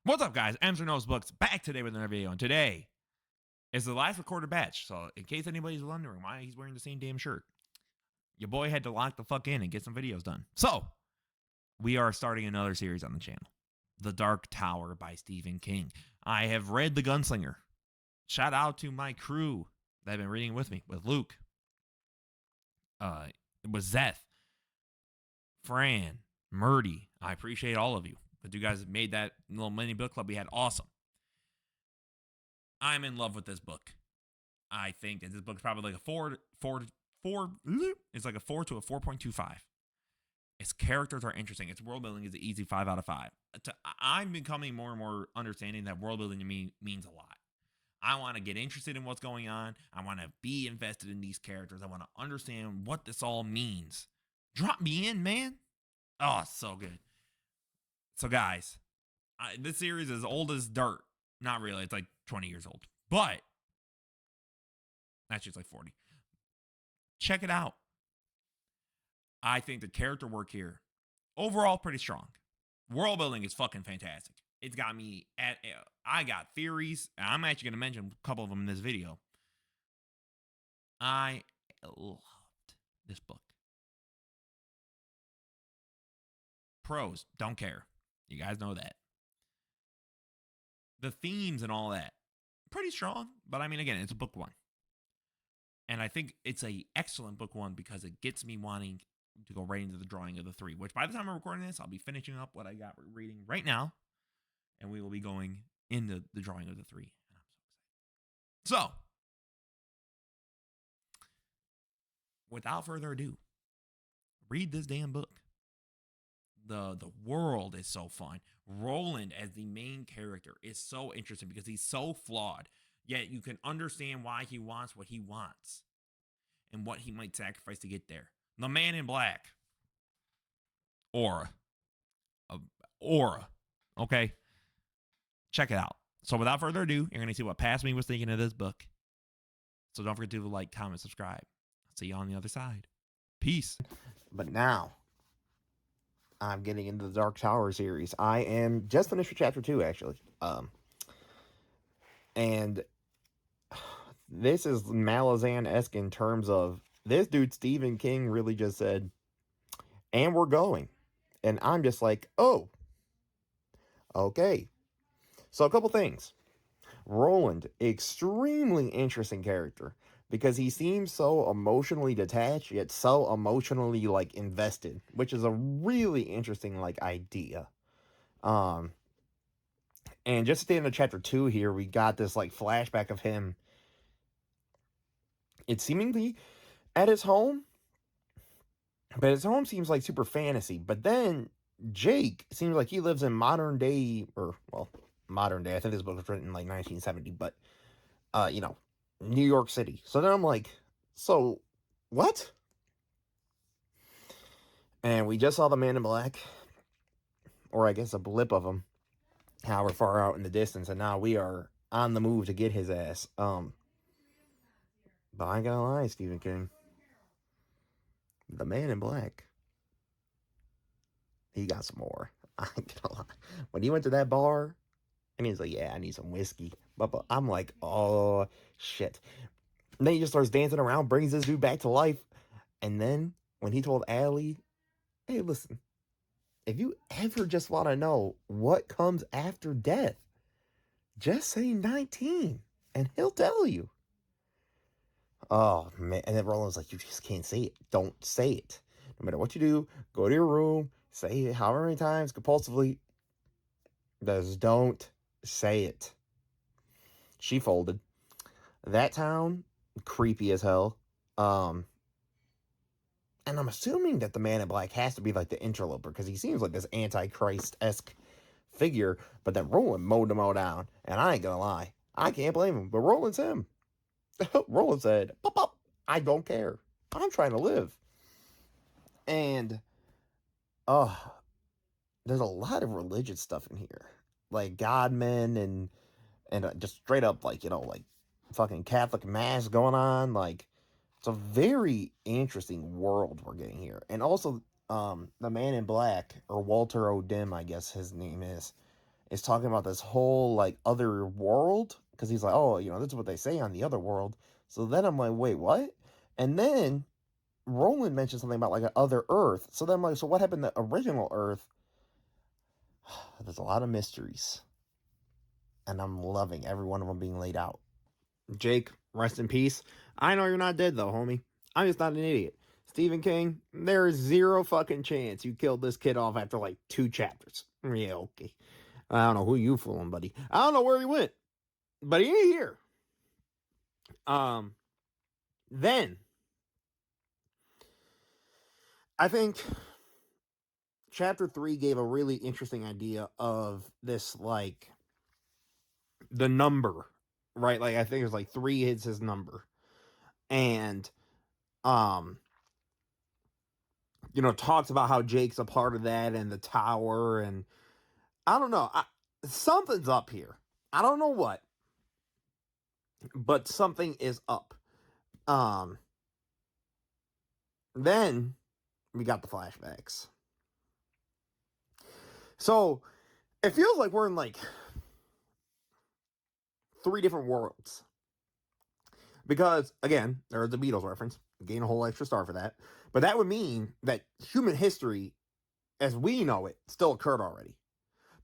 What's up, guys? Mr. Knows Books back today with another video, and today is the last recorded batch. So, in case anybody's wondering why he's wearing the same damn shirt, your boy had to lock the fuck in and get some videos done. So, we are starting another series on the channel, The Dark Tower by Stephen King. I have read The Gunslinger. Shout out to my crew that have been reading with me, with Luke, with Zeth, Fran, Murdy. I appreciate all of you. But you guys made that little mini book club we had awesome. I'm in love with this book. I think that this book is probably like a 4. It's like a 4 to a 4.25. Its characters are interesting. Its world building is an easy 5 out of 5. I'm becoming more and more understanding that world building to me means a lot. I want to get interested in what's going on. I want to be invested in these characters. I want to understand what this all means. Drop me in, man. Oh, so good. So, guys, this series is old as dirt. Not really. It's like 20 years old. But, actually, it's like 40. Check it out. I think the character work here, overall, pretty strong. World building is fucking fantastic. It's got me at, I got theories. I'm actually going to mention a couple of them in this video. I loved this book. Pros, don't care. You guys know that. The themes and all that, pretty strong. But I mean, again, it's a book one. And I think it's a excellent book one because it gets me wanting to go right into the drawing of the 3, which by the time I'm recording this, I'll be finishing up what I got reading right now. And we will be going into the drawing of the 3. And I'm so excited. So, without further ado, read this damn book. The world is so fun. Roland as the main character is so interesting because he's so flawed, yet you can understand why he wants what he wants and what he might sacrifice to get there. The Man in Black. Aura. Okay? Check it out. So without further ado, you're going to see what Past Me was thinking of this book. So don't forget to like, comment, subscribe. I'll see you on the other side. Peace. But now, I'm getting into the Dark Tower series. I am just finished with chapter 2, actually. And this is Malazan-esque in terms of this dude, Stephen King, really just said, and we're going. And I'm just like, oh, okay. So a couple things. Roland, extremely interesting character because he seems so emotionally detached yet so emotionally like invested, which is a really interesting like idea. And just at the end of chapter 2 here, we got this like flashback of him. It's seemingly at his home, but his home seems like super fantasy. But then Jake seems like he lives in modern day, or well, modern day. I think this book was written in like 1970, but New York City. So then I'm like, so what? And we just saw the Man in Black, or I guess a blip of him, however far out in the distance, and now we are on the move to get his ass. But I ain't gonna lie, Stephen King. The Man in Black, he got some more. I ain't gonna lie. When he went to that bar, and he's like, yeah, I need some whiskey. But I'm like, oh, shit. And then he just starts dancing around, brings this dude back to life. And then when he told Allie, hey, listen, if you ever just want to know what comes after death, just say 19 and he'll tell you. Oh, man. And then Roland's like, you just can't say it. Don't say it. No matter what you do, go to your room, say it however many times compulsively. Just don't say it. She folded. That town, creepy as hell. And I'm assuming that the Man in Black has to be like the interloper because he seems like this Antichrist-esque figure. But then Roland mowed them all down. And I ain't gonna lie, I can't blame him. But Roland's him. Roland said, pop, pop, I don't care. I'm trying to live. And, there's a lot of religious stuff in here. Like Godmen and just straight up like, like fucking Catholic mass going on. Like, it's a very interesting world we're getting here. And also, the Man in Black, or Walter O'Dim, I guess his name is is talking about this whole like other world, because he's like, oh, this is what they say on the other world. So then I'm like, wait, what? And then Roland mentioned something about like an other Earth. So then I'm like, so what happened to original Earth? There's a lot of mysteries, and I'm loving every one of them being laid out. Jake, rest in peace. I know you're not dead though, homie. I'm just not an idiot. Stephen King, there is zero fucking chance you killed this kid off after like 2 chapters. Yeah, okay. I don't know who you fooling, buddy. I don't know where he went, but he ain't here. Then I think chapter 3 gave a really interesting idea of this, like, the number, right? Like, I think it's like 3 is his number. And, talks about how Jake's a part of that and the tower. And I don't know. Something's up here. I don't know what, but something is up. Then we got the flashbacks. So it feels like we're in like 3 different worlds. Because, again, there's the Beatles reference. Gain a whole extra star for that. But that would mean that human history, as we know it, still occurred already.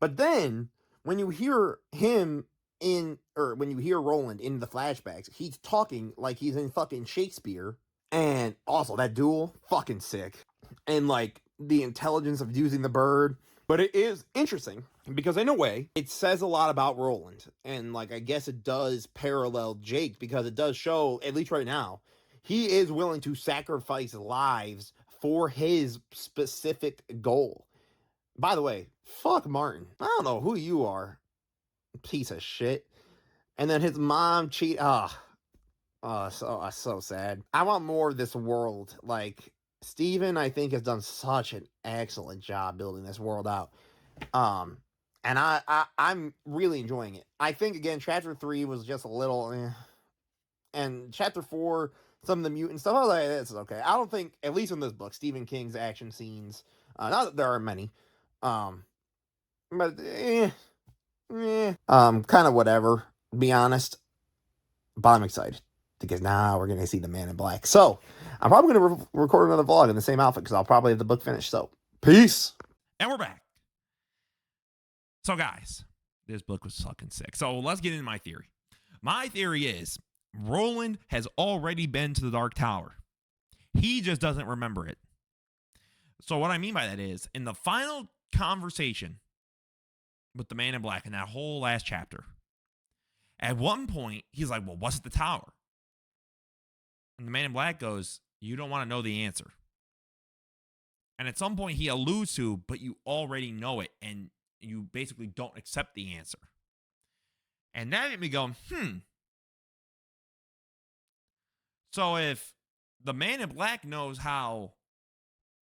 But then, when you hear him when you hear Roland in the flashbacks, he's talking like he's in fucking Shakespeare. And also, that duel, fucking sick. And, like, the intelligence of using the bird. But it is interesting because in a way it says a lot about Roland, and like I guess it does parallel Jake, because it does show, at least right now, he is willing to sacrifice lives for his specific goal. By the way, fuck Martin. I don't know who you are, piece of shit. And then his mom cheat. So sad. I want more of this world. Like, Steven, I think, has done such an excellent job building this world out. And I'm really enjoying it. I think, again, chapter 3 was just a little and chapter 4, some of the mutant stuff, I was like, this is okay. I don't think, at least in this book, Stephen King's action scenes, not that there are many, but kind of whatever, to be honest. But I'm excited, because now we're gonna see the Man in Black. So I'm probably gonna record another vlog in the same outfit, because I'll probably have the book finished. So peace. And we're back. So, guys, this book was fucking sick. So let's get into my theory. My theory is Roland has already been to the Dark Tower. He just doesn't remember it. So what I mean by that is, in the final conversation with the Man in Black in that whole last chapter, at one point, he's like, well, what's at the tower? And the Man in Black goes, you don't want to know the answer. And at some point, he alludes to, but you already know it, and you basically don't accept the answer. And that made me go, So if the Man in Black knows how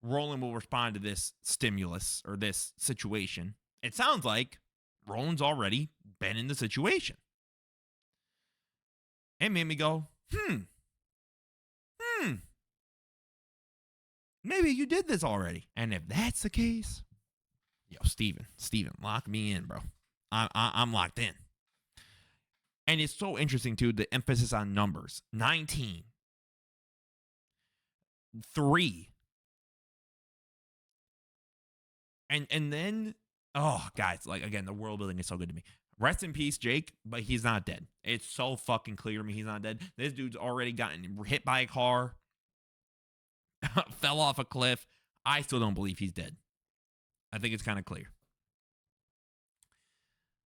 Roland will respond to this stimulus or this situation, it sounds like Roland's already been in the situation. It made me go, maybe you did this already. And if that's the case, yo, Steven, lock me in, bro. I'm locked in. And it's so interesting, too, the emphasis on numbers. 19. 3. And then, oh, guys, like, again, the world building is so good to me. Rest in peace, Jake, but he's not dead. It's so fucking clear to me he's not dead. This dude's already gotten hit by a car, fell off a cliff. I still don't believe he's dead. I think it's kind of clear.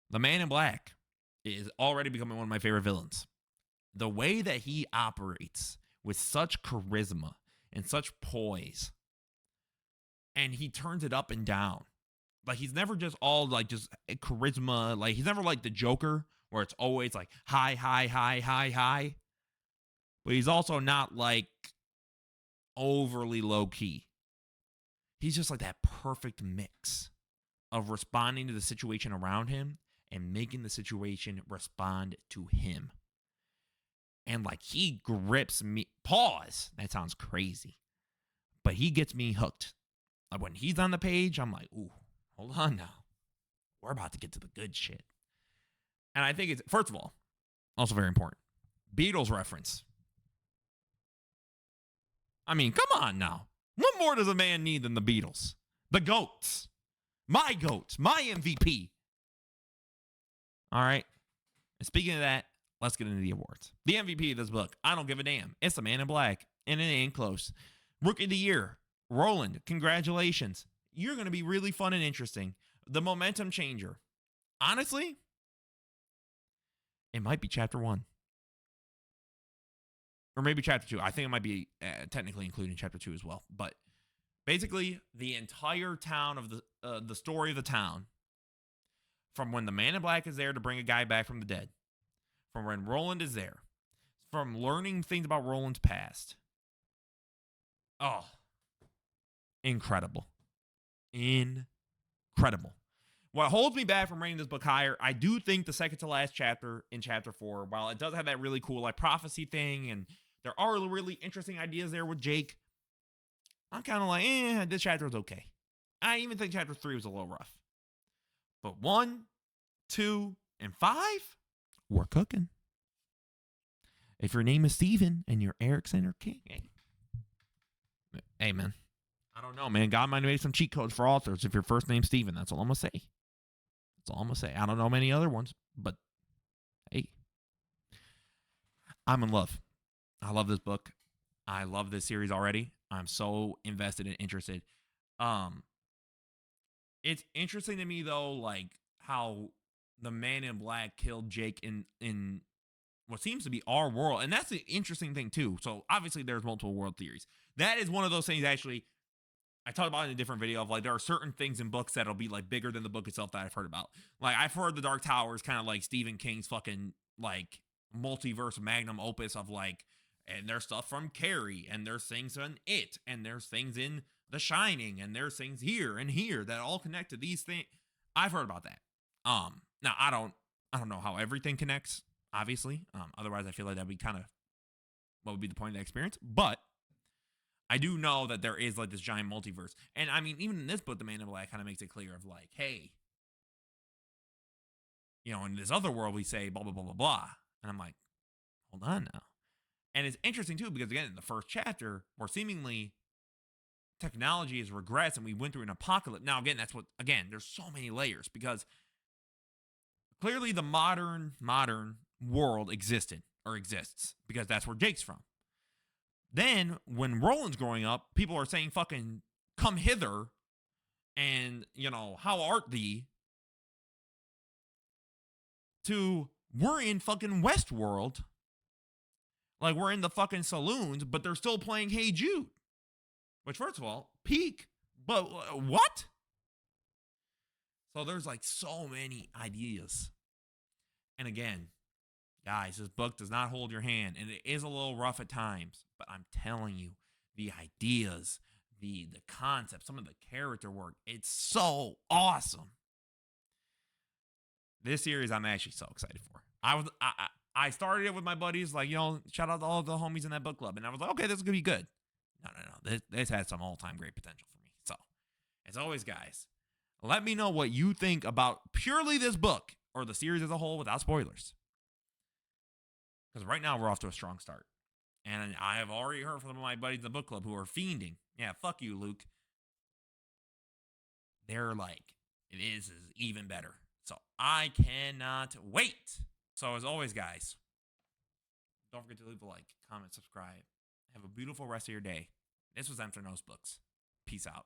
The Man in Black is already becoming one of my favorite villains. The way that he operates with such charisma and such poise, and he turns it up and down. Like, he's never just all, like, just charisma. Like, he's never like the Joker, where it's always, like, high, high, high, high, high. But he's also not, like, overly low-key. He's just, like, that perfect mix of responding to the situation around him and making the situation respond to him. And, like, he grips me. Pause. That sounds crazy. But he gets me hooked. Like, when he's on the page, I'm like, ooh. Hold on now. we're about to get to the good shit. And I think it's, first of all, also very important, Beatles reference. I mean, come on now. What more does a man need than the Beatles? The GOATs. My GOATs. My MVP. All right. And speaking of that, let's get into the awards. The MVP of this book, I don't give a damn. It's The Man in Black, and it ain't close. Rookie of the Year, Roland, congratulations. You're going to be really fun and interesting. The momentum changer. Honestly, it might be chapter 1. Or maybe chapter 2. I think it might be technically including chapter 2 as well. But basically, the entire town of the story of the town, from when the Man in Black is there to bring a guy back from the dead, from when Roland is there, from learning things about Roland's past. Oh, incredible. Incredible. What holds me back from rating this book higher, I do think the second to last chapter in chapter 4, while it does have that really cool like prophecy thing, and there are really interesting ideas there with Jake, I'm kind of like, this chapter is okay. I even think chapter 3 was a little rough. But 1, 2, and 5, we're cooking. If your name is Steven and you're Erickson or King, hey man, I don't know, man. God might have made some cheat codes for authors if your first name's Steven. That's all I'm going to say. That's all I'm going to say. I don't know many other ones, but hey, I'm in love. I love this book. I love this series already. I'm so invested and interested. It's interesting to me though, like how the Man in Black killed Jake in what seems to be our world, and that's the interesting thing too. So obviously there's multiple world theories. That is one of those things actually I talked about in a different video of like there are certain things in books that'll be like bigger than the book itself that I've heard about. Like I've heard the Dark Tower is kind of like Stephen King's fucking like multiverse magnum opus of like, and there's stuff from Carrie, and there's things in It, and there's things in The Shining, and there's things here and here that all connect to these things. I've heard about that. Now I don't know how everything connects, obviously. Otherwise I feel like that'd be kind of what would be the point of the experience. But I do know that there is like this giant multiverse. And I mean, even in this book, the Man in Black kind of makes it clear of like, hey, in this other world we say blah, blah, blah, blah, blah. And I'm like, hold on now. And it's interesting too, because again, in the first chapter, where seemingly technology has regressed and we went through an apocalypse. Now, again, there's so many layers because clearly the modern world existed or exists because that's where Jake's from. Then when Roland's growing up, people are saying fucking come hither and, how art thee? To we're in fucking Westworld. Like we're in the fucking saloons, but they're still playing Hey Jude. Which, first of all, peak. But what? So there's like so many ideas. And again, guys, this book does not hold your hand. And it is a little rough at times. But I'm telling you, the ideas, the concept, some of the character work, it's so awesome. This series I'm actually so excited for. I started it with my buddies, like, shout out to all of the homies in that book club. And I was like, okay, this is going to be good. No. This has some all-time great potential for me. So, as always, guys, let me know what you think about purely this book or the series as a whole without spoilers. Because right now we're off to a strong start. And I have already heard from some of my buddies in the book club who are fiending. Yeah, fuck you, Luke. They're like, it is even better. So I cannot wait. So as always, guys, don't forget to leave a like, comment, subscribe. Have a beautiful rest of your day. This was Empty Nose Books. Peace out.